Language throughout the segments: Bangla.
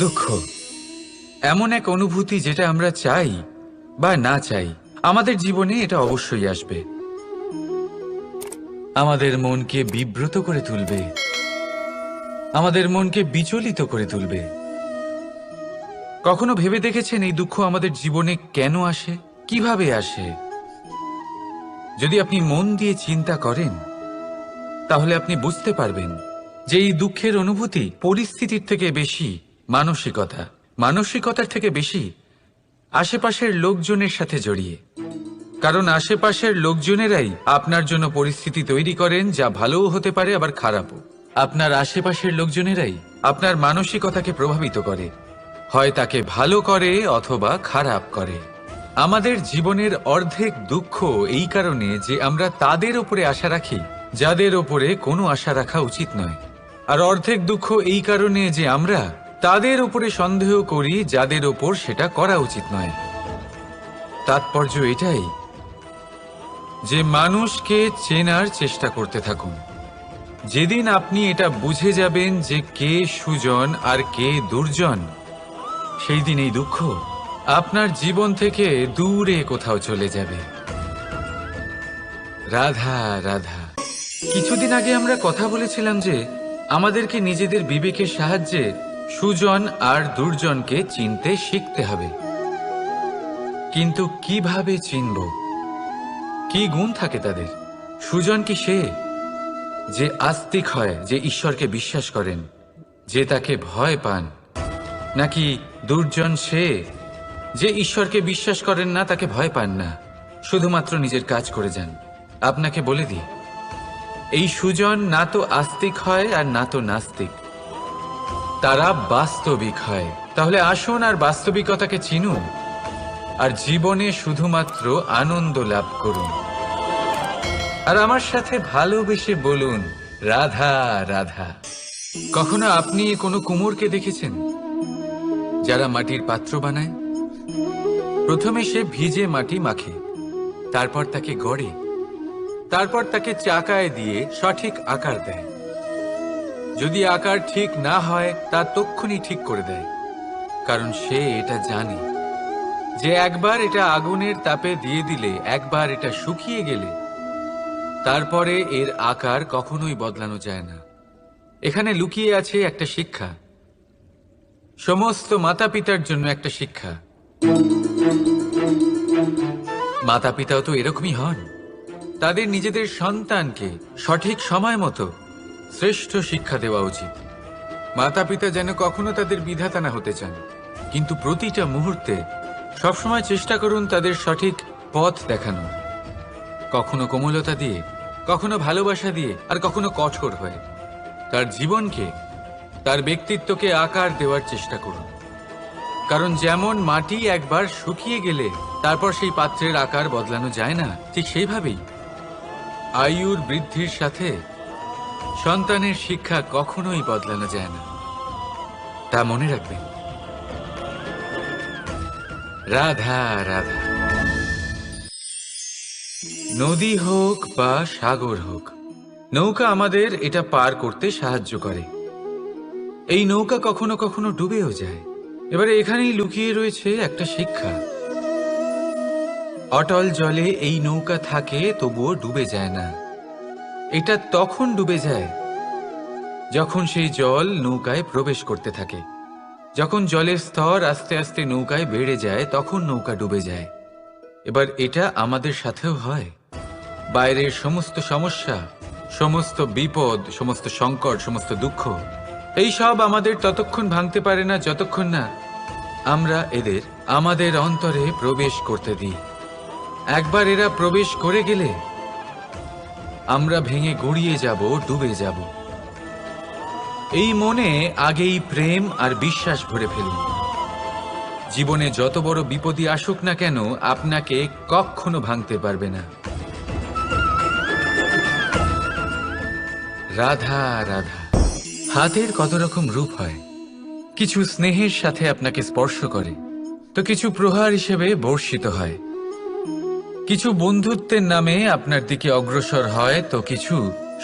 দুঃখ এমন এক অনুভূতি যেটা আমরা চাই বা না চাই, আমাদের জীবনে এটা অবশ্যই আসবে। আমাদের মনকে বিব্রত করে তুলবে, আমাদের মনকে বিচলিত করে তুলবে। কখনো ভেবে দেখেছেন এই দুঃখ আমাদের জীবনে কেন আসে, কিভাবে আসে? যদি আপনি মন দিয়ে চিন্তা করেন তাহলে আপনি বুঝতে পারবেন যে এই দুঃখের অনুভূতি পরিস্থিতির থেকে বেশি মানসিকতার থেকে বেশি আশেপাশের লোকজনের সাথে জড়িয়ে। কারণ আশেপাশের লোকজনেরাই আপনার জন্য পরিস্থিতি তৈরি করেন, যা ভালোও হতে পারে আবার খারাপও। আপনার আশেপাশের লোকজনেরাই আপনার মানসিকতাকে প্রভাবিত করে, হয় তাকে ভালো করে অথবা খারাপ করে। আমাদের জীবনের অর্ধেক দুঃখ এই কারণে যে আমরা তাদের উপরে আশা রাখি যাদের ওপরে কোনো আশা রাখা উচিত নয়, আর অর্ধেক দুঃখ এই কারণে যে আমরা তাদের উপরে সন্দেহ করি যাদের ওপর সেটা করা উচিত নয়। তাৎপর্য এটাই যে মানুষকে চেনার চেষ্টা করতে থাকুন। যেদিন আপনি এটা বুঝে যাবেন যে কে সুজন আর কে দুর্জন, সেই দিন এই দুঃখ আপনার জীবন থেকে দূরে কোথাও চলে যাবে। রাধা রাধা। কিছুদিন আগে আমরা কথা বলেছিলাম যে আমাদেরকে নিজেদের বিবেকের সাহায্যে সুজন আর দুর্জনকে চিনতে শিখতে হবে। কিন্তু কিভাবে চিনব? কি গুণ থাকে তাদের? সুজন কি সে যে আস্তিক হয়, যে ঈশ্বরকে বিশ্বাস করেন, যে তাকে ভয় পান? নাকি দুর্জন সে যে ঈশ্বরকে বিশ্বাস করেন না, তাকে ভয় পান না, শুধুমাত্র নিজের কাজ করে যান? আপনাকে বলে দিই, এই সুজন না তো আস্তিক হয় আর না তো নাস্তিক, তারা বাস্তবিক হয়। তাহলে আসুন আর বাস্তবিকতাকে চিনুন আর জীবনে শুধুমাত্র আনন্দ লাভ করুন। আর আমার সাথে ভালোবেসে বলুন রাধা রাধা। কখনো আপনি কোনো কুমোরকে দেখেছেন যারা মাটির পাত্র বানায়? প্রথমে সে ভিজে মাটি মাখে, তারপর তাকে গড়ে, তারপর তাকে চাকায় দিয়ে সঠিক আকার দেয়। যদি আকার ঠিক না হয় তা তক্ষুনি ঠিক করে দেয়, কারণ সে এটা জানে যে একবার এটা আগুনের তাপে দিয়ে দিলে, একবার এটা শুকিয়ে গেলে তারপরে এর আকার কখনোই বদলানো যায় না। এখানে লুকিয়ে আছে একটা শিক্ষা, সমস্ত মাতা পিতার জন্য একটা শিক্ষা। মাতা পিতাও তো এরকমই হন, তাদের নিজেদের সন্তানকে সঠিক সময় মতো শ্রেষ্ঠ শিক্ষা দেওয়া উচিত। মাতা পিতা যেন কখনো তাদের বিধাতা না হতে চান, কিন্তু প্রতিটা মুহূর্তে সবসময় চেষ্টা করুন তাদের সঠিক পথ দেখানো, কখনো কোমলতা দিয়ে, কখনো ভালোবাসা দিয়ে, আর কখনো কঠোর হয়ে। তার জীবনকে, তার ব্যক্তিত্বকে আকার দেওয়ার চেষ্টা করুন। কারণ যেমন মাটি একবার শুকিয়ে গেলে তারপর সেই পাত্রের আকার বদলানো যায় না, ঠিক সেইভাবেই আয়ুর বৃদ্ধির সাথে সন্তানের শিক্ষা কখনোই বদলানো যায় না। তা মনে রাখবেন। রাধা রাধা। নদী হোক বা সাগর হোক, নৌকা আমাদের এটা পার করতে সাহায্য করে। এই নৌকা কখনো কখনো ডুবেও যায়। এবারে এখানেই লুকিয়ে রয়েছে একটা শিক্ষা। অটল জলে এই নৌকা থাকে, তবুও ডুবে যায় না। এটা তখন ডুবে যায় যখন সেই জল নৌকায় প্রবেশ করতে থাকে। যখন জলের স্তর আস্তে আস্তে নৌকায় বেড়ে যায়, তখন নৌকা ডুবে যায়। এবার এটা আমাদের সাথেও হয়। বাইরের সমস্ত সমস্যা, সমস্ত বিপদ, সমস্ত সংকট, সমস্ত দুঃখ, এই সব আমাদের ততক্ষণ ভাঙতে পারে না যতক্ষণ না আমরা এদের আমাদের অন্তরে প্রবেশ করতে দিই। একবার এরা প্রবেশ করে গেলে আমরা ভেঙে গড়িয়ে যাব, ডুবে যাব। এই মনে আগেই প্রেম আর বিশ্বাস ভরে ফেলুন। জীবনে যত বড় বিপদই আসুক না কেন, আপনাকে কখনো ভাঙতে পারবে না। রাধা রাধা। হাতের কত রকম রূপ হয়। কিছু স্নেহের সাথে আপনাকে স্পর্শ করে, তো কিছু প্রহার হিসেবে বর্ষিত হয়। কিছু বন্ধুত্বের নামে আপনার দিকে অগ্রসর হয়, তো কিছু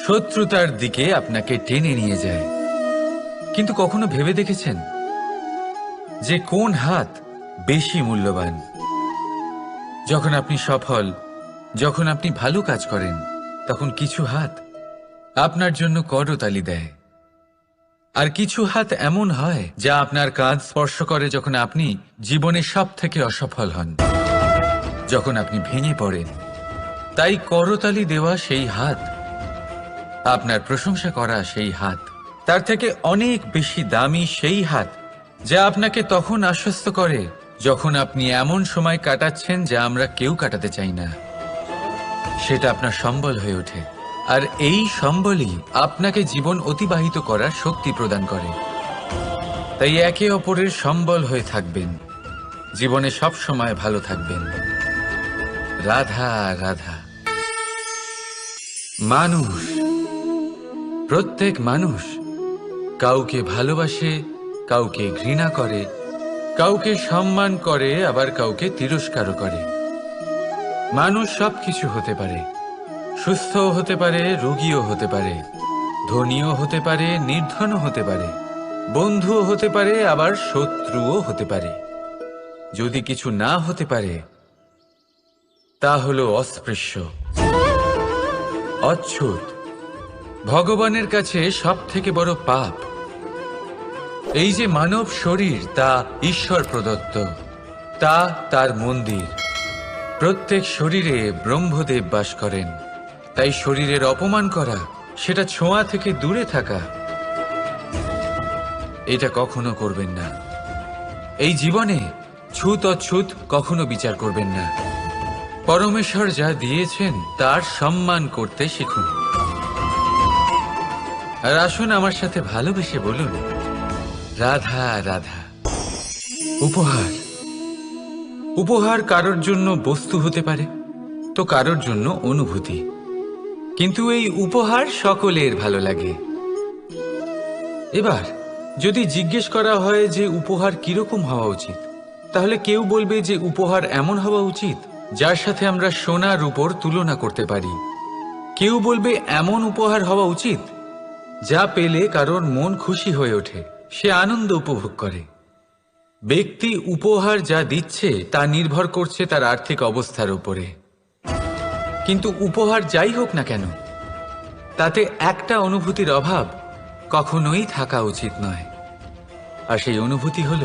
শত্রুতার দিকে আপনাকে টেনে নিয়ে যায়। কিন্তু কখনো ভেবে দেখেছেন যে কোন হাত বেশি মূল্যবান। যখন আপনি সফল, যখন আপনি ভালো কাজ করেন, তখন কিছু হাত আপনার জন্য করতালি দেয়, আর কিছু হাত এমন হয় যা আপনার কাঁধ স্পর্শ করে যখন আপনি জীবনে সব থেকে অসফল হন, যখন আপনি ভেঙে পড়েন। তাই করতালি দেওয়া সেই হাত, আপনার প্রশংসা করা সেই হাত, তার থেকে অনেক বেশি দামি সেই হাত যা আপনাকে তখন আশ্বস্ত করে যখন আপনি এমন সময় কাটাচ্ছেন যা আমরা কেউ কাটাতে চাই না। সেটা আপনার সম্বল হয়ে ওঠে, আর এই সম্বলই আপনাকে জীবন অতিবাহিত করার শক্তি প্রদান করে। তাই একে অপরের সম্বল হয়ে থাকবেন, জীবনে সব সময় ভালো থাকবেন। রাধা রাধা। মানুষ, প্রত্যেক মানুষ কাউকে ভালোবাসে, কাউকে ঘৃণা করে, কাউকে সম্মান করে, আবার কাউকে তিরস্কারও করে। মানুষ সবকিছু হতে পারে, সুস্থও হতে পারে, রোগীও হতে পারে, ধনীও হতে পারে, নির্ধনও হতে পারে, বন্ধুও হতে পারে, আবার শত্রুও হতে পারে। যদি কিছু না হতে পারে তা হলো অস্পৃশ্য, অচ্ছুত, ভগবানের কাছে সব থেকে বড় পাপ। এই যে মানব শরীর, তা ঈশ্বর প্রদত্ত, তা তার মন্দির। প্রত্যেক শরীরে ব্রহ্মদেব বাস করেন। তাই শরীরের অপমান করা, সেটা ছোঁয়া থেকে দূরে থাকা, এটা কখনো করবেন না। এই জীবনে ছুত অছুত কখনো বিচার করবেন না। পরমেশ্বর যা দিয়েছেন তার সম্মান করতে শিখুন। আর আসুন আমার সাথে ভালোবেসে বলুন, রাধা রাধা। উপহার, উপহার কারোর জন্য বস্তু হতে পারে, তো কারোর জন্য অনুভূতি। কিন্তু এই উপহার সকলের ভালো লাগে। এবার যদি জিজ্ঞেস করা হয় যে উপহার কিরকম হওয়া উচিত, তাহলে কেউ বলবে যে উপহার এমন হওয়া উচিত যার সাথে আমরা সোনার উপর তুলনা করতে পারি। কেউ বলবে এমন উপহার হওয়া উচিত যা পেলে কারোর মন খুশি হয়ে ওঠে, সে আনন্দ উপভোগ করে। ব্যক্তি উপহার যা দিচ্ছে তা নির্ভর করছে তার আর্থিক অবস্থার উপরে। কিন্তু উপহার যাই হোক না কেন, তাতে একটা অনুভূতির অভাব কখনোই থাকা উচিত নয়। আর সেই অনুভূতি হল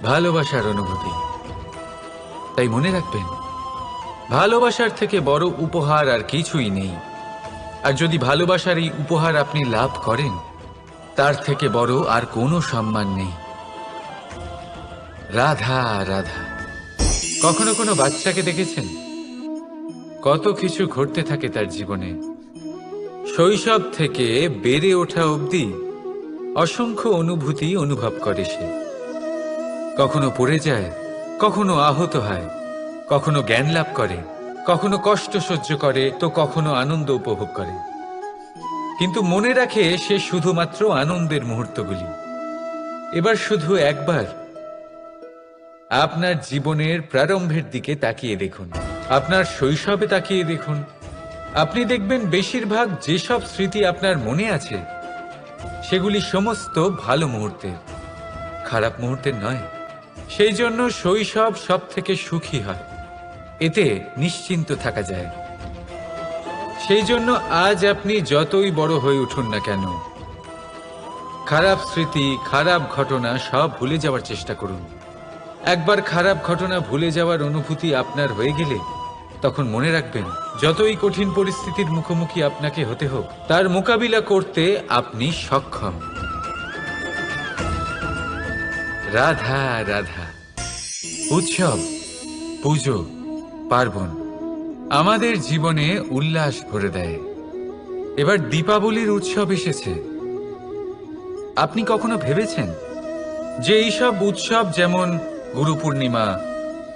ভালোবাসার অনুভূতি। তাই মনে রাখবেন, ভালোবাসার থেকে বড় উপহার আর কিছুই নেই। আর যদি ভালোবাসার এই উপহার আপনি লাভ করেন, তার থেকে বড় আর কোনো সম্মান নেই। রাধা রাধা। কখনো কোনো বাচ্চাকে দেখেছেন? কত কিছু ঘটতে থাকে তার জীবনে। শৈশব থেকে বেড়ে ওঠা অবধি অসংখ্য অনুভূতি অনুভব করে সে। কখনো পড়ে যায়, কখনো আহত হয়, কখনো জ্ঞান লাভ করে, কখনো কষ্ট সহ্য করে, তো কখনো আনন্দ উপভোগ করে। কিন্তু মনে রাখে সে শুধুমাত্র আনন্দের মুহূর্তগুলি। এবার শুধু একবার আপনার জীবনের প্রারম্ভের দিকে তাকিয়ে দেখুন, আপনার শৈশবে তাকিয়ে দেখুন। আপনি দেখবেন বেশিরভাগ যেসব স্মৃতি আপনার মনে আছে সেগুলি সমস্ত ভালো মুহূর্তের, খারাপ মুহূর্তের নয়। সেই জন্য শৈশব সব থেকে সুখী হয়, এতে নিশ্চিন্ত থাকা যায়। সেই জন্য আজ আপনি যতই বড় হয়ে উঠুন না কেন, খারাপ স্মৃতি, খারাপ ঘটনা সব ভুলে যাওয়ার চেষ্টা করুন। একবার খারাপ ঘটনা ভুলে যাওয়ার অনুভূতি আপনার হয়ে গেলে তখন মনে রাখবেন, যতই কঠিন পরিস্থিতির মুখোমুখি আপনাকে হতে হোক, তার মোকাবিলা করতে আপনি সক্ষম। রাধা রাধা। উৎসব, পুজো, পার্বণ আমাদের জীবনে উল্লাস ভরে দেয়। এবার দীপাবলির উৎসব এসেছে। আপনি কখনো ভেবেছেন যে এইসব উৎসব যেমন গুরু পূর্ণিমা,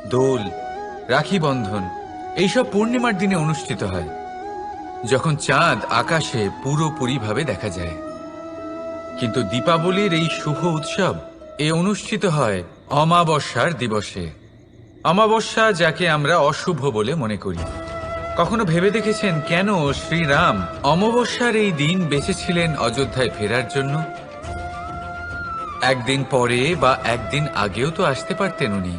দোল, রাখি বন্ধন, এইসব পূর্ণিমার দিনে অনুষ্ঠিত হয়, যখন চাঁদ আকাশে পুরোপুরিভাবে দেখা যায়। কিন্তু দীপাবলির এই শুভ উৎসব অনুষ্ঠিত হয় অমাবস্যার দিবসে। অমাবস্যা, যাকে আমরা অশুভ বলে মনে করি। কখনো ভেবে দেখেছেন কেন শ্রীরাম অমাবস্যার এই দিন বেঁচেছিলেন অযোধ্যায় ফেরার জন্য? একদিন পরে বা একদিন আগেও তো আসতে পারতেন উনি,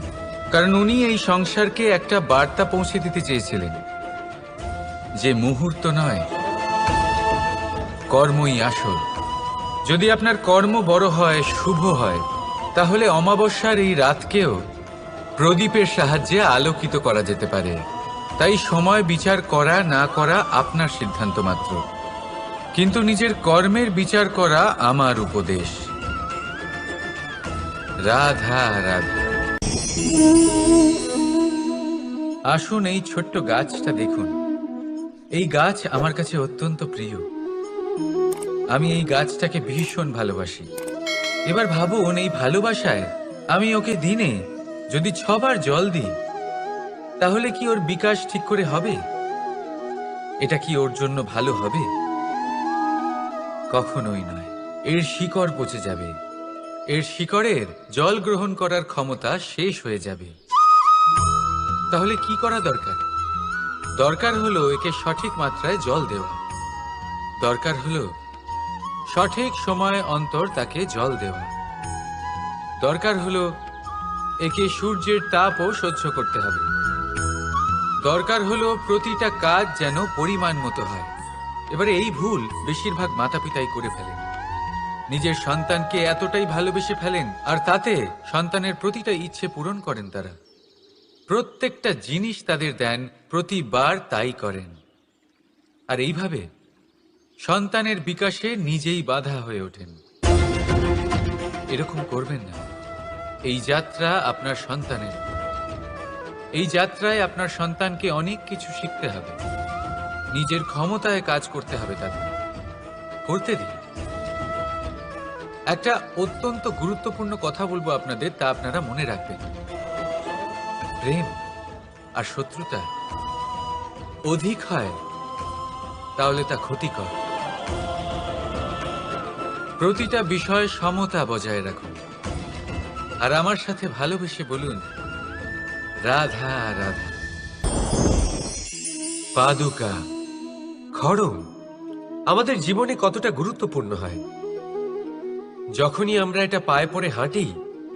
কারণ উনি এই সংসারকে একটা বার্তা পৌঁছে দিতে চেয়েছিলেন যে মুহূর্ত নয়, কর্মই আসল। যদি আপনার কর্ম বড় হয়, শুভ হয়, তাহলে অমাবস্যার এই রাতকেও প্রদীপের সাহায্যে আলোকিত করা যেতে পারে। তাই সময় বিচার করা না করা আপনার সিদ্ধান্ত মাত্র, কিন্তু নিজের কর্মের বিচার করা আমার উপদেশ। রাধা রাধা। আসুন এই ছোট্ট গাছটা দেখুন। এই গাছ আমার কাছে অত্যন্ত প্রিয়। আমি এই গাছটাকে ভীষণ ভালোবাসি। এবার ভাবুন, এই ভালোবাসায় আমি ওকে দিনে যদি 6 বার জল দিই, তাহলে কি ওর বিকাশ ঠিক করে হবে? এটা কি ওর জন্য ভালো হবে? কখনোই নয়। এর শিকড় পচে যাবে, এর শিকড়ের জল গ্রহণ করার ক্ষমতা শেষ হয়ে যাবে। তাহলে কি করা দরকার? দরকার হলো একে সঠিক মাত্রায় জল দেওয়া। দরকার হলো সঠিক সময় অন্তর তাকে জল দেওয়া। দরকার হলো একে সূর্যের তাপও সহ্য করতে হবে। দরকার হলো প্রতিটা কাজ যেন পরিমাণ মতো হয়। এবারে এই ভুল বেশিরভাগ মাতাপিতাই করে ফেলেন। নিজের সন্তানকে এতটাই ভালোবেসে ফেলেন, আর তাতে সন্তানের প্রতিটা ইচ্ছে পূরণ করেন। তারা প্রত্যেকটা জিনিস তাদের দেন, প্রতিবার তাই করেন। আর এইভাবে সন্তানের বিকাশে নিজেই বাধা হয়ে ওঠেন। এরকম করবেন না। এই যাত্রা আপনার সন্তানের। এই যাত্রায় আপনার সন্তানকে অনেক কিছু শিখতে হবে। নিজের ক্ষমতায় কাজ করতে হবে, তাদের করতে দিন। একটা অত্যন্ত গুরুত্বপূর্ণ কথা বলবো আপনাদের, তা আপনারা মনে রাখবেন। প্রেম আর শত্রুতা অধিক হয় তাহলে তা ক্ষতিকর। প্রতিটা বিষয়ে সমতা বজায় রাখুন। আর আমার সাথে ভালোবেসে বলুন, রাধা রাধা। পাদুকা, খড়ম আমাদের জীবনে কতটা গুরুত্বপূর্ণ হয়। যখনই আমরা এটা পায়ে পড়ে হাঁটি,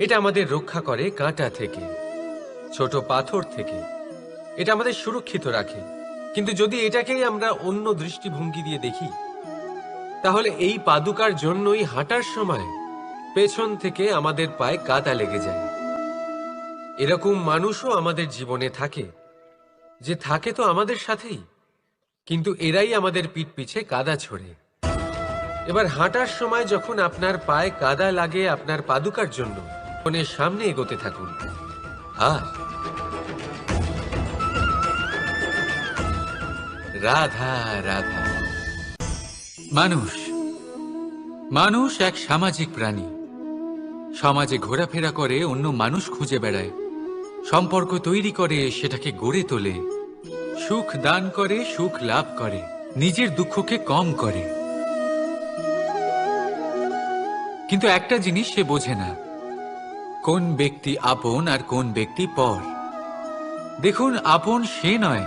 এটা আমাদের রক্ষা করে কাঁটা থেকে, ছোট পাথর থেকে। এটা আমাদের সুরক্ষিত রাখে। কিন্তু যদি এটাকেই আমরা অন্য দৃষ্টিভঙ্গি দিয়ে দেখি, তাহলে এই পাদুকার জন্যই হাঁটার সময় পেছন থেকে আমাদের পায়ে কাদা লেগে যায়। এরকম মানুষও আমাদের জীবনে থাকে, যে থাকে তো আমাদের সাথেই, কিন্তু এরাই আমাদের পিঠ পিছে কাদা ছোড়ে। এবার হাঁটার সময় যখন আপনার পায়ে কাদা লাগে আপনার পাদুকার জন্য, মনের সামনে এগোতে থাকুন। আর রাধা রাধা। মানুষ এক সামাজিক প্রাণী। সমাজে ঘোরাফেরা করে, অন্য মানুষ খুঁজে বেড়ায়, সম্পর্ক তৈরি করে, সেটাকে গড়ে তোলে, সুখ দান করে, সুখ লাভ করে, নিজের দুঃখকে কম করে। কিন্তু একটা জিনিস সে বোঝে না, কোন ব্যক্তি আপন আর কোন ব্যক্তি পর। দেখুন, আপন সে নয়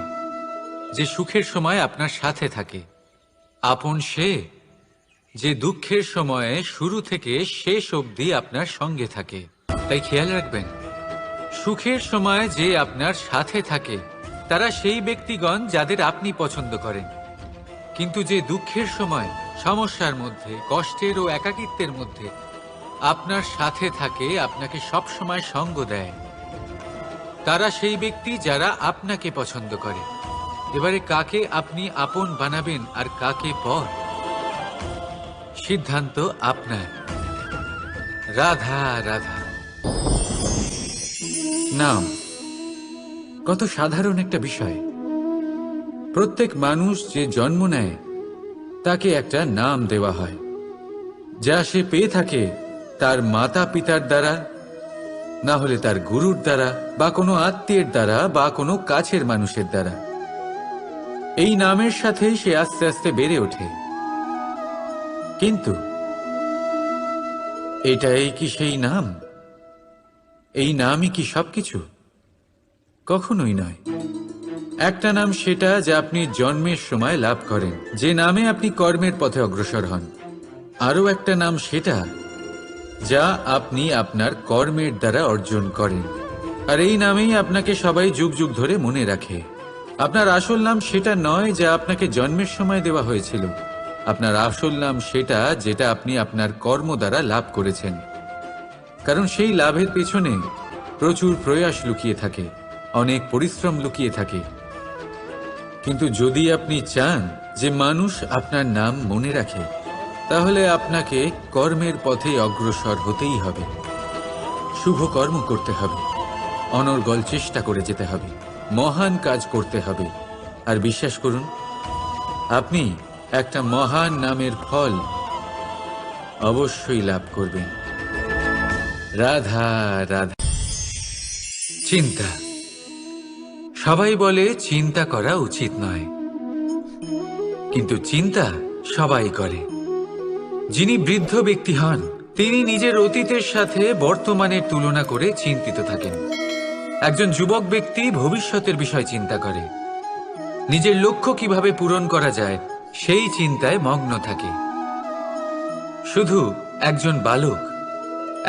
যে সুখের সময় আপনার সাথে থাকে। আপন সে যে দুঃখের সময়ে শুরু থেকে শেষ অবধি আপনার সঙ্গে থাকে। তাই খেয়াল রাখবেন, সুখের সময় যে আপনার সাথে থাকে তারা সেই ব্যক্তিগণ যাদের আপনি পছন্দ করেন। কিন্তু যে দুঃখের সময়, সমস্যার মধ্যে, কষ্টের ও একাকিত্বের মধ্যে আপনার সাথে থাকে, আপনাকে সব সময় সঙ্গ দেয়, তারা সেই ব্যক্তি যারা আপনাকে পছন্দ করে। এবারে কাকে আপনি আপন বানাবেন আর কাকে পর, সিদ্ধান্ত আপনার। রাধা রাধা। নাম কত সাধারণ একটা বিষয়। প্রত্যেক মানুষ যে জন্ম নেয় তাকে একটা নাম দেওয়া হয়, যা সে পেয়ে থাকে তার মাতা পিতার দ্বারা, না হলে তার গুরুর দ্বারা, বা কোনো আত্মীয়ের দ্বারা, বা কোনো কাছের মানুষের দ্বারা। এই নামের সাথেই সে আস্তে আস্তে বেড়ে ওঠে। কিন্তু এটাই কি সেই নাম? এই নামই কি সবকিছু? কখনোই নয়। একটা নাম সেটা যা আপনি জন্মের সময় লাভ করেন, যে নামে আপনি কর্মের পথে অগ্রসর হন। আরও একটা নাম সেটা যা আপনি আপনার কর্মের দ্বারা অর্জন করেন। আর এই নামেই আপনাকে সবাই যুগ যুগ ধরে মনে রাখে। আপনার আসল নাম সেটা নয় যা আপনাকে জন্মের সময় দেওয়া হয়েছিল। আপনার আসল নাম সেটা যেটা আপনি আপনার কর্ম দ্বারা লাভ করেছেন। কারণ সেই লাভের পেছনে প্রচুর প্রয়াস লুকিয়ে থাকে, অনেক পরিশ্রম লুকিয়ে থাকে। কিন্তু যদি আপনি চান যে মানুষ আপনার নাম মনে রাখে, তাহলে আপনাকে কর্মের পথে অগ্রসর হতেই হবে। শুভ কর্ম করতে হবে, অনর্গল চেষ্টা করে যেতে হবে, মহান কাজ করতে হবে। আর বিশ্বাস করুন, আপনি একটা মহান নামের ফল অবশ্যই লাভ করবেন। রাধা রাধা। চিন্তা। সবাই বলে চিন্তা করা উচিত নয়, কিন্তু চিন্তা সবাই করে। যিনি বৃদ্ধ ব্যক্তি হন, তিনি নিজের অতীতের সাথে বর্তমানের তুলনা করে চিন্তিত থাকেন। একজন যুবক ব্যক্তি ভবিষ্যতের বিষয় চিন্তা করে, নিজের লক্ষ্য কিভাবে পূরণ করা যায় সেই চিন্তায় মগ্ন থাকে। শুধু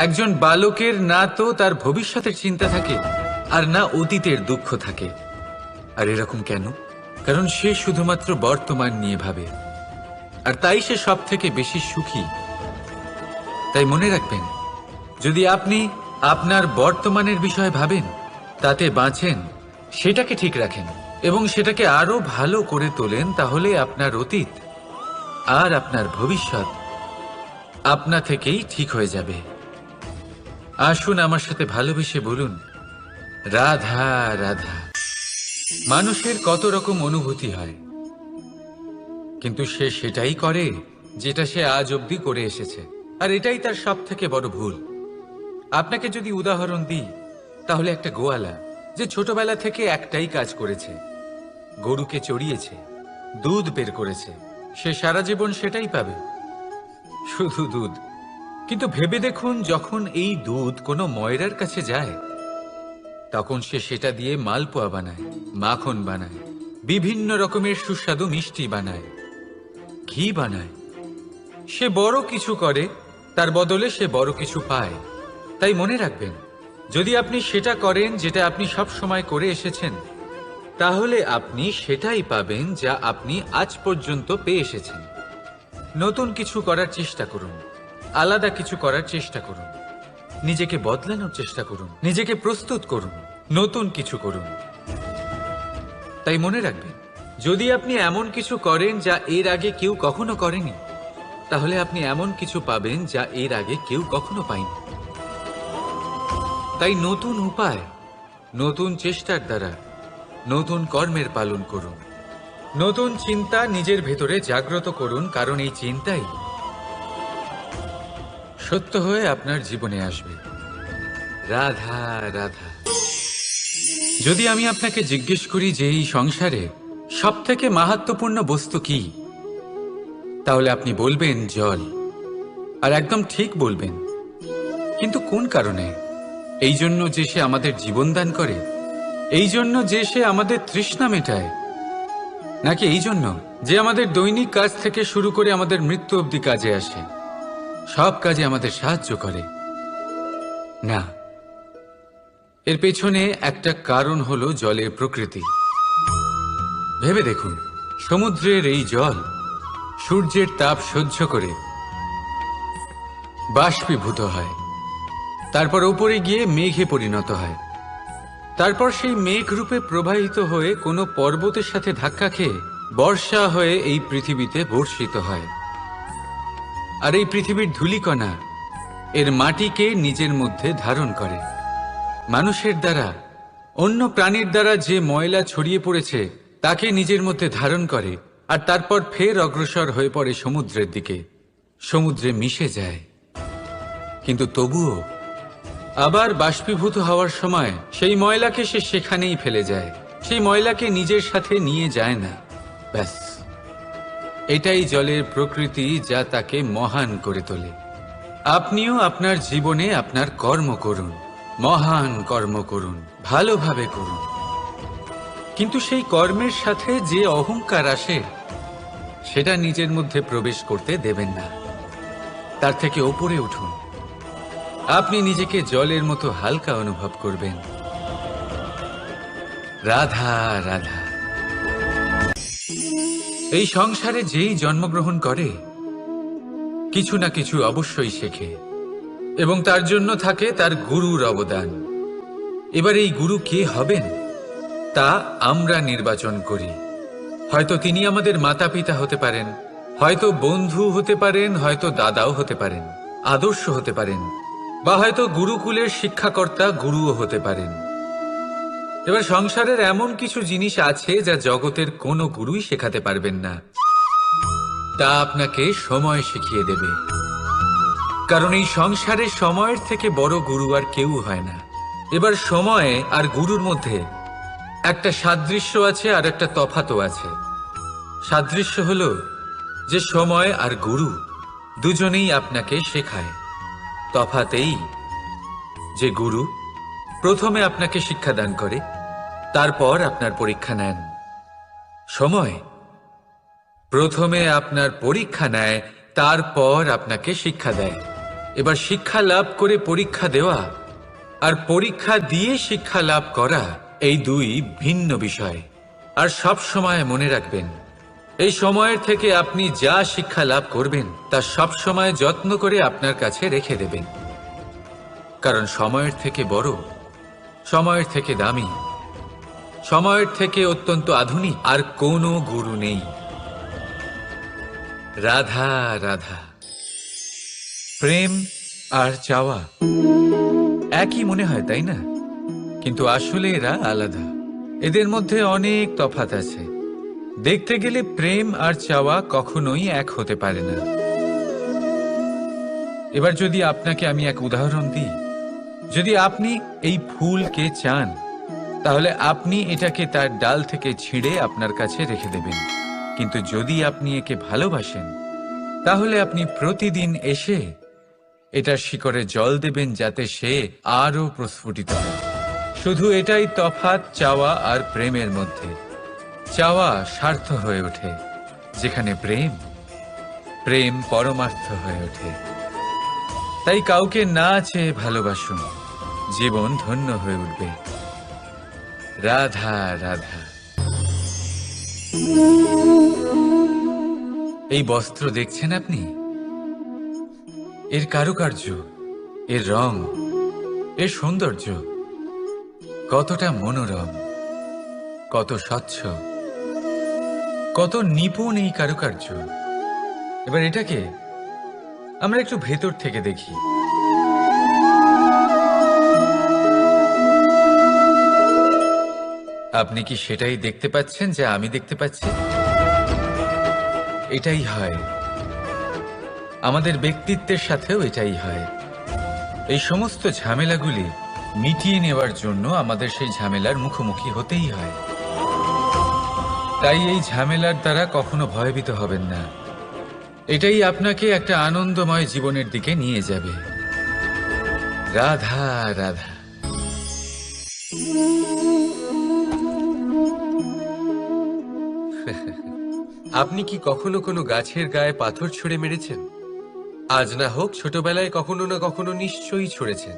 একজন বালকের না তো তার ভবিষ্যতের চিন্তা থাকে, আর না অতীতের দুঃখ থাকে। আর এরকম কেন? কারণ সে শুধুমাত্র বর্তমান নিয়ে ভাবে, আর তাই সে সব থেকে বেশি সুখী। তাই মনে রাখবেন, যদি আপনি আপনার বর্তমানের বিষয়ে ভাবেন, তাতে বাঁচেন, সেটাকে ঠিক রাখেন এবং সেটাকে আরো ভালো করে তোলেন, তাহলে আপনার অতীত আর আপনার ভবিষ্যৎ আপনা থেকেই ঠিক হয়ে যাবে। আসুন আমার সাথে ভালোবেসে বলুন, রাধা রাধা। মানুষের কত রকম অনুভূতি হয়, কিন্তু সে সেটাই করে যেটা সে আজ অবধি করে এসেছে। আর এটাই তার সব থেকে বড় ভুল। আপনাকে যদি উদাহরণ দিই, তাহলে একটা গোয়ালা যে ছোটবেলা থেকে একটাই কাজ করেছে, গরুকে চড়িয়েছে, দুধ বের করেছে, সে সারা জীবন সেটাই পাবে, শুধু দুধ। কিন্তু ভেবে দেখুন, যখন এই দুধ কোনো ময়রার কাছে যায়, তখন সে সেটা দিয়ে মালপোয়া বানায়, মাখন বানায়, বিভিন্ন রকমের সুস্বাদু মিষ্টি বানায়, ঘি বানায়। সে বড় কিছু করে, তার বদলে সে বড় কিছু পায়। তাই মনে রাখবেন, যদি আপনি সেটা করেন যেটা আপনি সব সময় করে এসেছেন, তাহলে আপনি সেটাই পাবেন যা আপনি আজ পর্যন্ত পেয়ে এসেছেন। নতুন কিছু করার চেষ্টা করুন, আলাদা কিছু করার চেষ্টা করুন, নিজেকে বদলানোর চেষ্টা করুন, নিজেকে প্রস্তুত করুন, নতুন কিছু করুন। তাই মনে রাখবেন, যদি আপনি এমন কিছু করেন যা এর আগে কেউ কখনো করেনি, তাহলে আপনি এমন কিছু পাবেন যা এর আগে কেউ কখনো পায়নি। তাই নতুন উপায়, নতুন চেষ্টার দ্বারা নতুন কর্মের পালন করুন। নতুন চিন্তা নিজের ভেতরে জাগ্রত করুন, কারণ এই চিন্তাই সত্য হয়ে আপনার জীবনে আসবে। রাধা রাধা। যদি আমি আপনাকে জিজ্ঞেস করি যে এই সংসারে সব থেকে মাহাত্ম্যপূর্ণ বস্তু কি, তাহলে আপনি বলবেন জল। আর একদম ঠিক বলবেন। কিন্তু কোন কারণে? এই জন্য যে সে আমাদের জীবন দান করে? এই জন্য যে সে আমাদের তৃষ্ণা মেটায়? নাকি এই জন্য যে আমাদের দৈনিক কাজ থেকে শুরু করে আমাদের মৃত্যু অবধি কাজে আসে, সব কাজে আমাদের সাহায্য করে? না, এর পেছনে একটা কারণ হলো জলের প্রকৃতি। ভেবে দেখুন, সমুদ্রের এই জল সূর্যের তাপ সহ্য করে বাষ্পীভূত হয়, তারপর উপরে গিয়ে মেঘে পরিণত হয়, তারপর সেই মেঘ রূপে প্রবাহিত হয়ে কোনো পর্বতের সাথে ধাক্কা খেয়ে বর্ষা হয়ে এই পৃথিবীতে বর্ষিত হয়। আর এই পৃথিবীর ধূলিকণা এর মাটিকে নিজের মধ্যে ধারণ করে। মানুষের দ্বারা, অন্য প্রাণীর দ্বারা যে ময়লা ছড়িয়ে পড়েছে তাকে নিজের মধ্যে ধারণ করে, আর তারপর ফের অগ্রসর হয়ে পড়ে সমুদ্রের দিকে, সমুদ্রে মিশে যায়। কিন্তু তবুও আবার বাষ্পীভূত হওয়ার সময় সেই ময়লাকে সে সেখানেই ফেলে যায়, সেই ময়লাকে নিজের সাথে নিয়ে যায় না। ব্যাস, এটাই জলের প্রকৃতি, যা তাকে মহান করে তোলে। আপনিও আপনার জীবনে আপনার কর্ম করুন, মহান কর্ম করুন, ভালোভাবে করুন, কিন্তু সেই কর্মের সাথে যে অহংকার আসে সেটা নিজের মধ্যে প্রবেশ করতে দেবেন না। তার থেকে ওপরে উঠুন, আপনি নিজেকে জলের মতো হালকা অনুভব করবেন। রাধা রাধা। এই সংসারে যেই জন্মগ্রহণ করে কিছু না কিছু অবশ্যই শেখে এবং তার জন্য থাকে তার গুরুর অবদান। এবার এই গুরু কে হবেন তা আমরা নির্বাচন করি। হয়তো তিনি আমাদের মাতা পিতা হতে পারেন, হয়তো বন্ধু হতে পারেন, হয়তো দাদাও হতে পারেন, আদর্শ হতে পারেন, বা হয়তো গুরুকুলের শিক্ষাকর্তা গুরুও হতে পারেন। এবার সংসারের এমন কিছু জিনিস আছে যা জগতের কোনো গুরুই শেখাতে পারবেন না, তা আপনাকে সময় শিখিয়ে দেবে। কারণ এই সংসারে সময়ের থেকে বড় গুরু আর কেউ হয় না। এবার সময় আর গুরুর মধ্যে একটা সাদৃশ্য আছে আর একটা তফাতও আছে। সাদৃশ্য হলো যে সময় আর গুরু দুজনেই আপনাকে শেখায়। তফাতেই যে গুরু প্রথমে আপনাকে শিক্ষাদান করে, তারপর আপনার পরীক্ষা নেন। সময় প্রথমে আপনার পরীক্ষা নেয়, তারপর আপনাকে শিক্ষা দেয়। এবার শিক্ষা লাভ করে পরীক্ষা দেওয়া আর পরীক্ষা দিয়ে শিক্ষা লাভ করা এই দুই ভিন্ন বিষয়। আর সব সময় মনে রাখবেন, এই সময়ের থেকে আপনি যা শিক্ষা লাভ করবেন তা সব সময় যত্ন করে আপনার কাছে রেখে দেবেন। কারণ সময়ের থেকে বড়, সময়ের থেকে দামি, সময়ের থেকে অত্যন্ত আধুনিক আর কোনো গুরু নেই। রাধা রাধা। প্রেম আর চাওয়া একই মনে হয়, তাই না? কিন্তু আসলে এরা আলাদা। এদের মধ্যে অনেক তফাৎ আছে। দেখতে গেলে প্রেম আর চাওয়া কখনোই এক হতে পারে না। এবার যদি আপনাকে আমি এক উদাহরণ দিই, যদি আপনি এই ফুলকে চান, তাহলে আপনি এটাকে তার ডাল থেকে ছিঁড়ে আপনার কাছে রেখে দেবেন। কিন্তু যদি আপনি একে ভালোবাসেন, তাহলে আপনি প্রতিদিন এসে এটার শিকড়ে জল দেবেন যাতে সে আরো প্রস্ফুটিত হয়। শুধু এটাই তফাৎ চাওয়া আর প্রেমের মধ্যে। চাওয়া স্বার্থ হয়ে ওঠে, যেখানে প্রেম প্রেম পরমার্থ হয়ে ওঠে। তাই কাউকে না চেয়ে ভালোবাসুন, জীবন ধন্য হয়ে উঠবে। রাধা রাধা। এই বস্ত্র দেখছেন আপনি? এর কারুকার্য, এর রং, এর সৌন্দর্য কতটা মনোরম, কত স্বচ্ছ, কত নিপুণ এই কারুকার্য। এবার এটাকে আমরা একটু ভেতর থেকে দেখি। আপনি কি সেটাই দেখতে পাচ্ছেন যা আমি দেখতে পাচ্ছি? এটাই হয় আমাদের ব্যক্তিত্বের সাথেও, এটাই হয়। এই সমস্ত ঝামেলাগুলি মিটিয়ে নেওয়ার জন্য আমাদের সেই ঝামেলার মুখোমুখি হতেই হয়। তাই এই ঝামেলার দ্বারা কখনো ভয়ভীত হবেন না। এটাই আপনাকে একটা আনন্দময় জীবনের দিকে নিয়ে যাবে। রাধা রাধা। আপনি কি কখনো কোনো গাছের গায়ে পাথর ছুঁড়ে মেরেছেন? আজ না হোক, ছোটবেলায় কখনো না কখনো নিশ্চয়ই ছুঁড়েছেন।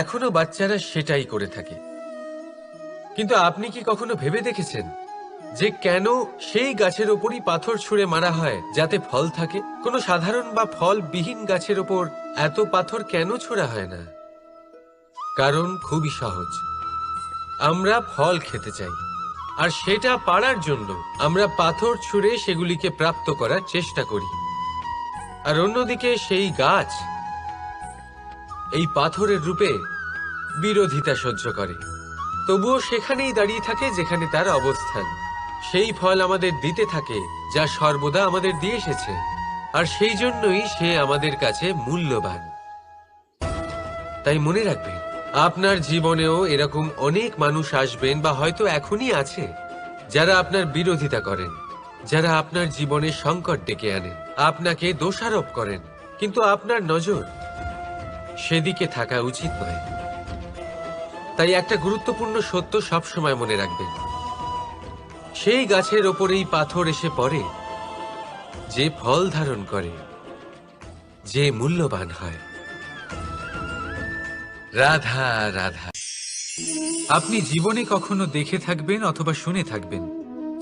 এখনো বাচ্চারা সেটাই করে থাকে। কিন্তু আপনি কি কখনো ভেবে দেখেছেন যে কেন সেই গাছের ওপরই পাথর ছুঁড়ে মারা হয় যাতে ফল থাকে? কোনো সাধারণ বা ফলবিহীন গাছের ওপর এত পাথর কেন ছোড়া হয় না? কারণ খুবই সহজ। আমরা ফল খেতে চাই, আর সেটা পারার জন্য আমরা পাথর ছুঁড়ে সেগুলিকে প্রাপ্ত করার চেষ্টা করি। আর অন্যদিকে সেই গাছ এই পাথরের রূপে বিরোধিতা সহ্য করে, তবুও সেখানেই দাঁড়িয়ে থাকে যেখানে তার অবস্থান। সেই ফল আমাদের দিতে থাকে যা সর্বদা আমাদের দিয়ে এসেছে, আর সেই জন্যই সে আমাদের কাছে মূল্যবান। তাই মনে রাখবেন, আপনার জীবনেও এরকম অনেক মানুষ আসবেন বা হয়তো এখনই আছে যারা আপনার বিরোধিতা করেন, যারা আপনার জীবনে সংকট ডেকে আনেন, আপনাকে দোষারোপ করেন, কিন্তু আপনার নজর সেদিকে থাকা উচিত নয়। তাই একটা গুরুত্বপূর্ণ সত্য সবসময় মনে রাখবেন, সেই গাছের ওপরেই পাথর এসে পড়ে যে ফল ধারণ করে, যে মূল্যবান হয়। রাধা রাধা। আপনি জীবনে কখনো দেখে থাকবেন অথবা শুনে থাকবেন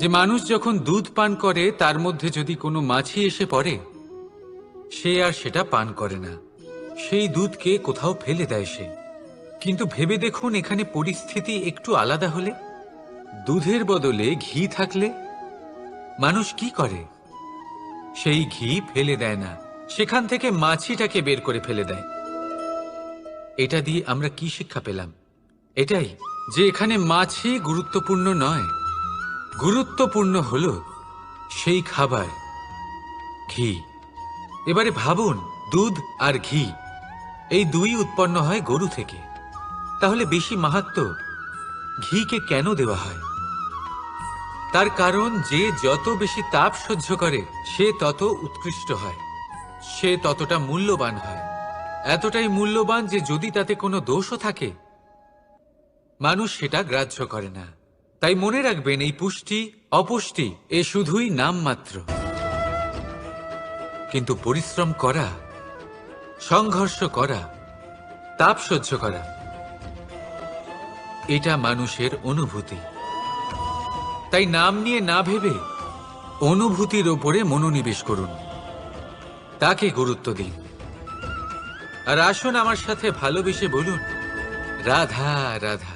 যে মানুষ যখন দুধ পান করে তার মধ্যে যদি কোনো মাছি এসে পড়ে, সে আর সেটা পান করে না, সেই দুধকে কোথাও ফেলে দেয় সে। কিন্তু ভেবে দেখুন, এখানে পরিস্থিতি একটু আলাদা হলে, দুধের বদলে ঘি থাকলে মানুষ কি করে? সেই ঘি ফেলে দেয় না, সেখান থেকে মাছিটাকে বের করে ফেলে দেয়। এটা দিয়ে আমরা কি শিক্ষা পেলাম? এটাই যে এখানে মাছি গুরুত্বপূর্ণ নয়, গুরুত্বপূর্ণ হলো সেই খাবার, ঘি। এবারে ভাবুন, দুধ আর ঘি এই দুই উৎপন্ন হয় গরু থেকে, তাহলে বেশি মাহাত্ম্য ঘিকে কেন দেওয়া হয়? তার কারণ যে যত বেশি তাপ সহ্য করে সে তত উৎকৃষ্ট হয়, সে ততটা মূল্যবান হয়। এতটাই মূল্যবান যে যদি তাতে কোনো দোষও থাকে মানুষ সেটা গ্রাহ্য করে না। তাই মনে রাখবেন, এই পুষ্টি অপুষ্টি এ শুধুই নামমাত্র, কিন্তু পরিশ্রম করা, সংঘর্ষ করা, তাপ সহ্য করা, এটা মানুষের অনুভূতি। তাই নাম নিয়ে না ভেবে অনুভূতির ওপরে মনোনিবেশ করুন, তাকে গুরুত্ব দিন। আর আসুন আমার সাথে ভালোবেসে বলুন, রাধা রাধা।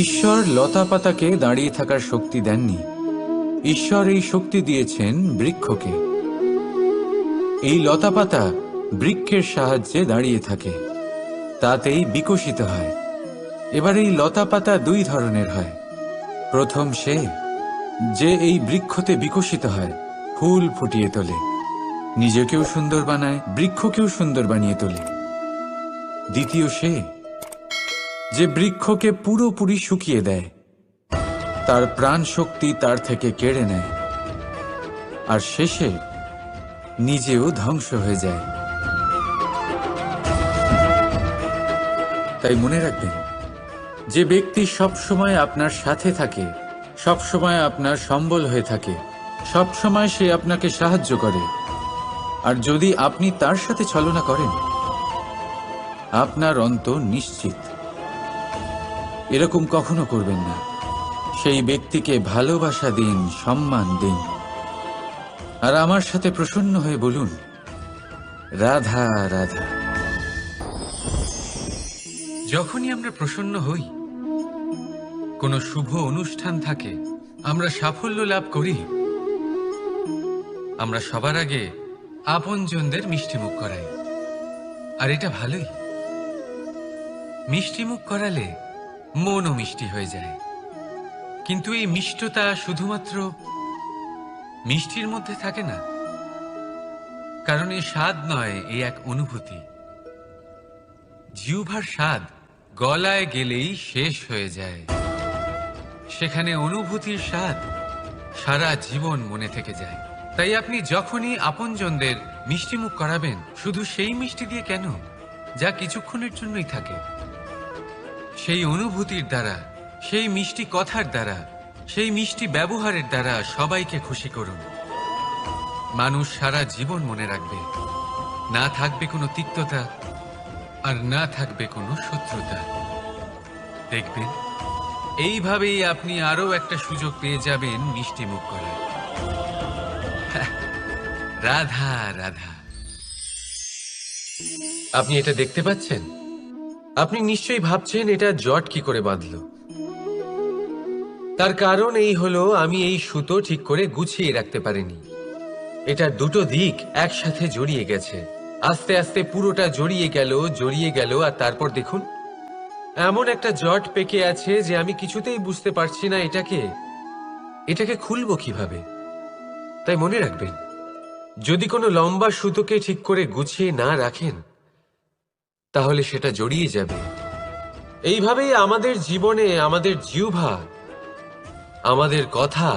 ঈশ্বর লতা পাতাকে দাঁড়িয়ে থাকার শক্তি দেননি, ঈশ্বর এই শক্তি দিয়েছেন বৃক্ষকে। এই লতা পাতা বৃক্ষের সাহায্যে দাঁড়িয়ে থাকে, তাতেই বিকশিত হয়। এবার এই লতা পাতা দুই ধরনের হয়। প্রথম সে যে এই বৃক্ষতে বিকশিত হয়, ফুল ফুটিয়ে তোলে, নিজেকেও সুন্দর বানায়, বৃক্ষকেও সুন্দর বানিয়ে তোলে। দ্বিতীয় সে যে বৃক্ষকে পুরোপুরি শুকিয়ে দেয়, তার প্রাণ শক্তি তার থেকে কেড়ে নেয়, আর শেষে নিজেও ধ্বংস হয়ে যায়। তাই মনে রাখবেন, যে ব্যক্তি সবসময় আপনার সাথে থাকে, সবসময় আপনার সম্বল হয়ে থাকে, সবসময় সে আপনাকে সাহায্য করে, আর যদি আপনি তার সাথে ছলনা করেন, আপনার অন্ত নিশ্চিত। এরকম কখনো করবেন না। সেই ব্যক্তিকে ভালোবাসা দিন, সম্মান দিন, আর আমার সাথে প্রসন্ন হয়ে বলুন, রাধা রাধা। যখনই আমরা প্রসন্ন হই, কোনো শুভ অনুষ্ঠান থাকে, আমরা সাফল্য লাভ করি, আমরা সবার আগে আপনজনদের মিষ্টিমুখ করাই। আর এটা ভালোই, মিষ্টিমুখ করালে মনও মিষ্টি হয়ে যায়। কিন্তু এই মিষ্টতা শুধুমাত্র মিষ্টির মধ্যে থাকে না, কারণ এই স্বাদ নয়, এই এক অনুভূতি। জিহ্বার স্বাদ গলায় গেলেই শেষ হয়ে যায়, সেখানে অনুভূতির স্বাদ সারা জীবন মনে থেকে যায়। তাই আপনি যখনই আপনজনদের মিষ্টিমুখ করাবেন, শুধু সেই মিষ্টি দিয়ে কেন, যা কিছুক্ষণের জন্যই থাকে, সেই অনুভূতির দ্বারা, সেই মিষ্টি কথার দ্বারা, সেই মিষ্টি ব্যবহারের দ্বারা সবাইকে খুশি করুন। মানুষ সারা জীবন মনে রাখবে, না থাকবে কোনো তিক্ততা, আর না থাকবে কোনো শত্রুতা। দেখবেন, এইভাবেই আপনি আরো একটা সুযোগ পেয়ে যাবেন মিষ্টি মুখ করার। রাধা রাধা। আপনি এটা দেখতে পাচ্ছেন? আপনি নিশ্চয়ই ভাবছেন এটা জট কি করে বাঁধলো। তার কারণ এই হলো, আমি এই সুতো ঠিক করে গুছিয়ে রাখতে পারিনি। এটা দুটো দিক একসাথে জড়িয়ে গেছে, আস্তে আস্তে পুরোটা জড়িয়ে গেল, আর তারপর দেখুন এমন একটা জট পেকে আছে যে আমি কিছুতেই বুঝতে পারছি না এটাকে খুলবো কিভাবে। তাই মনে রাখবেন, যদি কোনো লম্বা সুতোকে ঠিক করে গুছিয়ে না রাখেন, তাহলে সেটা জড়িয়ে যাবে। এইভাবেই আমাদের জীবনে আমাদের জিহ্বা, আমাদের কথা,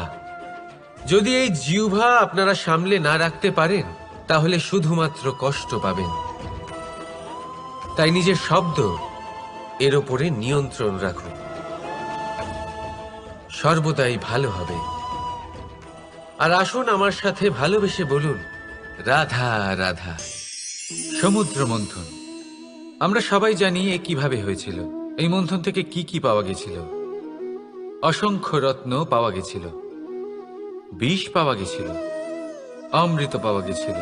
যদি এই জিহ্বা আপনারা সামলে না রাখতে পারেন, তাহলে শুধুমাত্র কষ্ট পাবেন। তাই নিজের শব্দ এর ওপরে নিয়ন্ত্রণ রাখুন, সর্বদাই ভালো হবে। আর আসুন আমার সাথে ভালোবেসে বলুন, রাধা রাধা। সমুদ্র মন্থন, আমরা সবাই জানি এ কিভাবে হয়েছিল। এই মন্থন থেকে কি কি পাওয়া গেছিল? অসংখ্য রত্ন পাওয়া গেছিল, বিষ পাওয়া গেছিল, অমৃত পাওয়া গেছিল।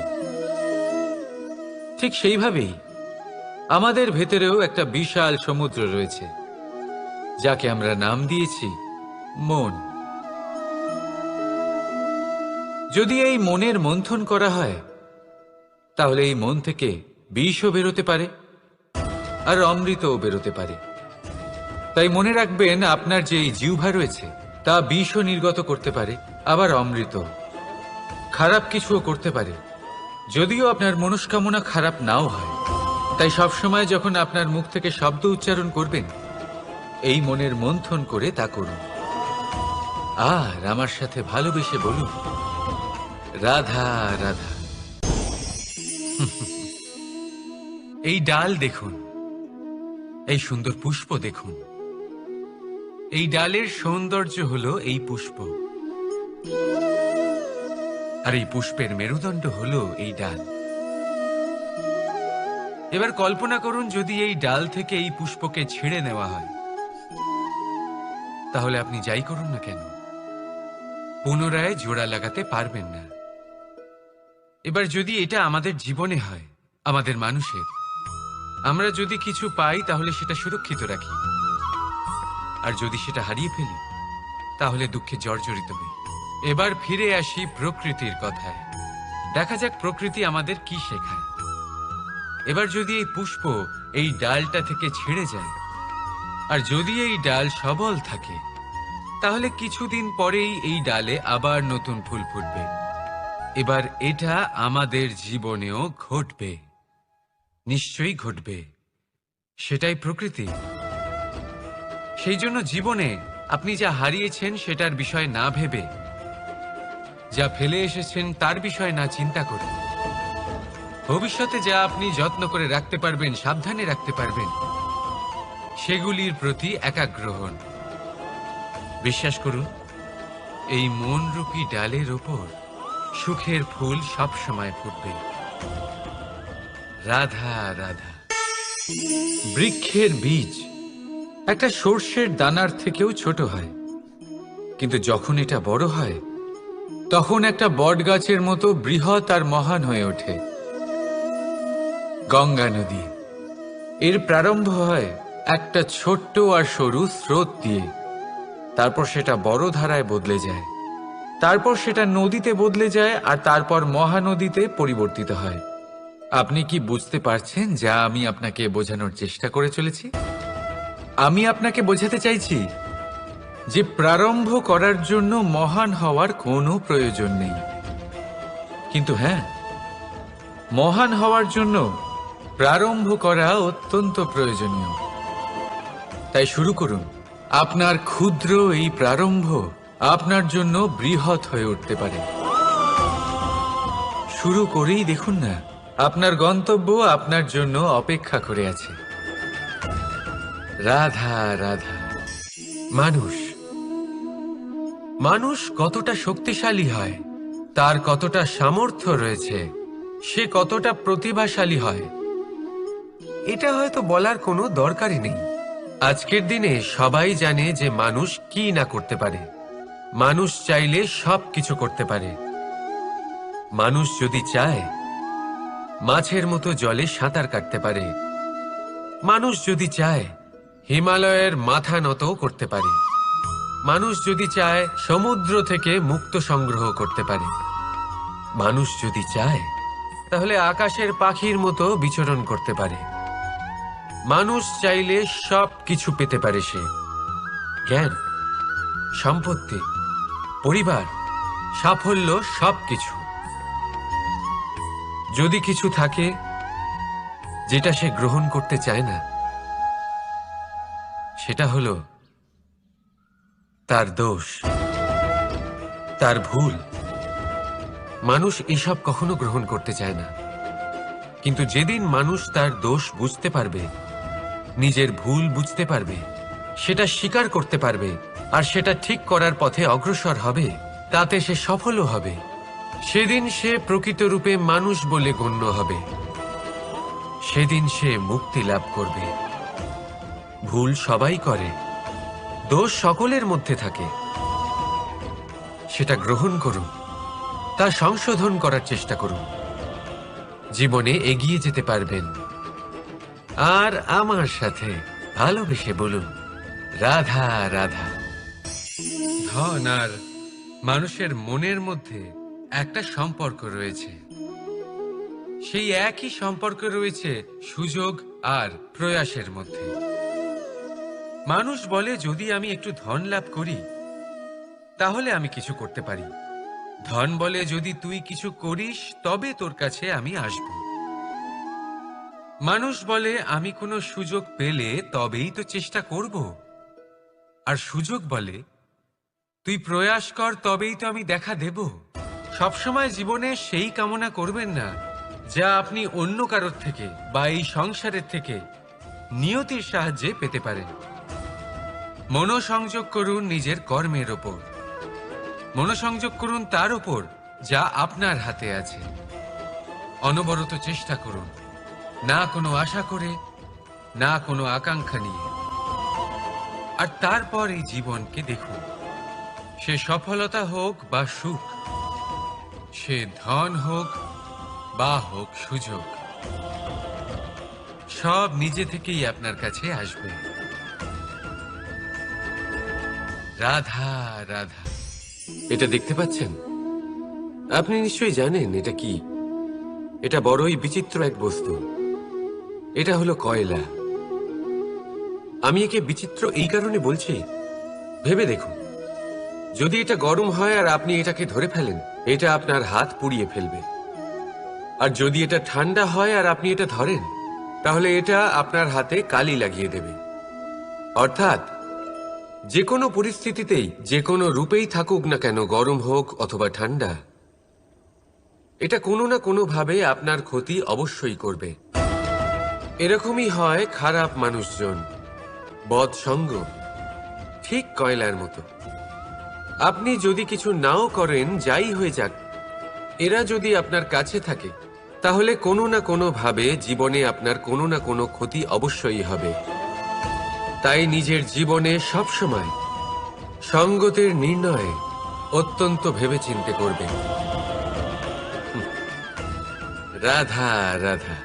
ঠিক সেইভাবেই আমাদের ভেতরেও একটা বিশাল সমুদ্র রয়েছে, যাকে আমরা নাম দিয়েছি মন। যদি এই মনের মন্থন করা হয়, তাহলে এই মন থেকে বিষও বেরোতে পারে আর অমৃতও বেরোতে পারে। তাই মনে রাখবেন, আপনার যে এই জিহ্বা রয়েছে তা বিষও নির্গত করতে পারে, আবার অমৃত। খারাপ কিছুও করতে পারে, যদিও আপনার মনস্কামনা খারাপ নাও হয়। তাই সবসময় যখন আপনার মুখ থেকে শব্দ উচ্চারণ করবেন, এই মনের মন্থন করে তা করুন। আর আমার সাথে ভালোবেসে বলুন, রাধা রাধা। এই ডাল দেখুন, এই সুন্দর পুষ্প দেখুন। এই ডালের সৌন্দর্য হলো এই পুষ্প, আর এই পুষ্পের মেরুদণ্ড হলো এই ডাল। এবার কল্পনা করুন, যদি এই ডাল থেকে এই পুষ্পকে ছিঁড়ে নেওয়া হয়, তাহলে আপনি যাই করুন না কেন, পুনরায় জোড়া লাগাতে পারবেন না। এবার যদি এটা আমাদের জীবনে হয়, আমাদের মানুষের, আমরা যদি কিছু পাই তাহলে সেটা সুরক্ষিত রাখি, আর যদি সেটা হারিয়ে ফেলি তাহলে দুঃখে জর্জরিত হই। এবার ফিরে আসি প্রকৃতির কথায়। দেখা যাক প্রকৃতি আমাদের কি শেখায়। এবার যদি এই পুষ্প এই ডালটা থেকে ছিঁড়ে যায়, আর যদি এই ডাল সবল থাকে, তাহলে কিছুদিন পরেই এই ডালে আবার নতুন ফুল ফুটবে। এবার এটা আমাদের জীবনেও ঘটবে, নিশ্চয়ই ঘটবে। সেটাই প্রকৃতি। সেই জন্য জীবনে আপনি যা হারিয়েছেন সেটার বিষয় না ভেবে, যা ফেলে এসেছেন তার বিষয় না চিন্তা করে, ভবিষ্যতে যা আপনি যত্ন করে রাখতে পারবেন, সাবধানে রাখতে পারবেন, সেগুলির প্রতি একাগ্র হন। বিশ্বাস করুন, এই মনরূপী ডালের ওপর সুখের ফুল সব সময় ফুটবে। রাধা রাধা। বৃক্ষের বীজ একটা সর্ষের দানার থেকেও ছোট হয়, কিন্তু যখন এটা বড় হয় তখন একটা বটগাছের মতো বৃহৎ আর মহান হয়ে ওঠে। গঙ্গা নদী, এর প্রারম্ভ হয় একটা ছোট্ট আর সরু স্রোত দিয়ে, তারপর সেটা বড় ধারায় বদলে যায়, তারপর সেটা নদীতে বদলে যায়, আর তারপর মহানদীতে পরিবর্তিত হয়। আপনি কি বুঝতে পারছেন যা আমি আপনাকে বোঝানোর চেষ্টা করে চলেছি? আমি আপনাকে বোঝাতে চাইছি যে প্রারম্ভ করার জন্য মহান হওয়ার কোনো প্রয়োজন নেই, কিন্তু হ্যাঁ, মহান হওয়ার জন্য প্রারম্ভ করা অত্যন্ত প্রয়োজনীয়। তাই শুরু করুন। আপনার ক্ষুদ্র এই প্রারম্ভ আপনার জন্য বৃহৎ হয়ে উঠতে পারে। শুরু করেই দেখুন না, আপনার গন্তব্য আপনার জন্য অপেক্ষা করে আছে। রাধা রাধা। মানুষ কতটা শক্তিশালী হয়, তার কতটা সামর্থ্য রয়েছে, সে কতটা প্রতিভাশালী হয়, এটা হয়তো বলার কোনো দরকারই নেই। আজকের দিনে সবাই জানে যে মানুষ কি না করতে পারে। মানুষ চাইলে সব কিছু করতে পারে। মানুষ যদি চায়, মাছের মতো জলে সাঁতার কাটতে পারে। মানুষ যদি চায়, হিমালয়ের মাথা নত করতে পারে। মানুষ যদি চায়, সমুদ্র থেকে মুক্ত সংগ্রহ করতে পারে। মানুষ যদি চায়, তাহলে আকাশের পাখির মতো বিচরণ করতে পারে। মানুষ চাইলে সব কিছু পেতে পারে সে। জ্ঞান, সম্পত্তি, পরিবার, সাফল্য, সবকিছু। যদি কিছু থাকে যেটা সে গ্রহণ করতে চায় না, সেটা হলো তার দোষ, তার ভুল। মানুষ এসব কখনো গ্রহণ করতে চায় না, কিন্তু যেদিন মানুষ তার দোষ বুঝতে পারবে, নিজের ভুল বুঝতে পারবে, সেটা স্বীকার করতে পারবে, আর সেটা ঠিক করার পথে অগ্রসর হবে, তাতে সে সফলও হবে, সেদিন সে প্রকৃত রূপে মানুষ বলে গণ্য হবে। সেদিন সে মুক্তি লাভ করবে। ভুল সবাই করে, দোষ সকলের মধ্যে থাকে। সেটা গ্রহণ করুন, তা সংশোধন করার চেষ্টা করুন। জীবনে এগিয়ে যেতে পারবেন। আর আমার সাথে ভালোবেসে বলুন, রাধা রাধা। ধন আর মানুষের মনের মধ্যে একটা সম্পর্ক রয়েছে। সেই একই সম্পর্ক রয়েছে সুযোগ আর প্রয়াসের মধ্যে। মানুষ বলে, যদি আমি একটু ধন লাভ করি তাহলে আমি কিছু করতে পারি। ধন বলে, যদি তুই কিছু করিস তবে তোর কাছে আমি আসব। মানুষ বলে, আমি কোনো সুযোগ পেলে তবেই তো চেষ্টা করব। আর সুযোগ বলে, তুই প্রয়াস কর তবেই তো আমি দেখা দেব। সবসময় জীবনে সেই কামনা করবেন না যা আপনি অন্য কারোর থেকে বা এই সংসারের থেকে নিয়তির সাহায্যে পেতে পারেন। মনোসংযোগ করুন নিজের কর্মের ওপর। মনোসংযোগ করুন তার ওপর যা আপনার হাতে আছে। অনবরত চেষ্টা করুন, না কোনো আশা করে, না কোনো আকাঙ্ক্ষা নিয়ে। আর তারপর এই জীবনকে দেখুন, সে সফলতা হোক বা সুখ, সে ধন হোক বা হোক সুযোগ, সব নিজে থেকেই আপনার কাছে আসবে। রাধা রাধা। এটা দেখতে পাচ্ছেন? আপনি নিশ্চয়ই জানেন এটা কি। এটা বড়ই বিচিত্র এক বস্তু। এটা হলো কয়লা। আমি একে বিচিত্র এই কারণে বলছি, ভেবে দেখুন, যদি এটা গরম হয় আর আপনি এটাকে ধরে ফেলেন, এটা আপনার হাত পুড়িয়ে ফেলবে। আর যদি এটা ঠান্ডা হয় আর আপনি এটা ধরেন, তাহলে এটা আপনার হাতে কালি লাগিয়ে দেবে। অর্থাৎ যে কোনো পরিস্থিতিতেই, যে কোনো রূপেই থাকুক না কেন, গরম হোক অথবা ঠান্ডা, এটা কোনো না কোনো ভাবে আপনার ক্ষতি অবশ্যই করবে। এরকমই হয় খারাপ মানুষজন, বদসঙ্গ, ঠিক কয়লার মতো। আপনি যদি কিছু নাও করেন, যাই হয়ে যাক, এরা যদি আপনার কাছে থাকে, তাহলে কোনো না কোনো ভাবে জীবনে আপনার কোনো না কোনো ক্ষতি অবশ্যই হবে। তাই নিজের জীবনে সবসময় সঙ্গতের নির্ণয় অত্যন্ত ভেবেচিন্তে করবেন। রাধা রাধা।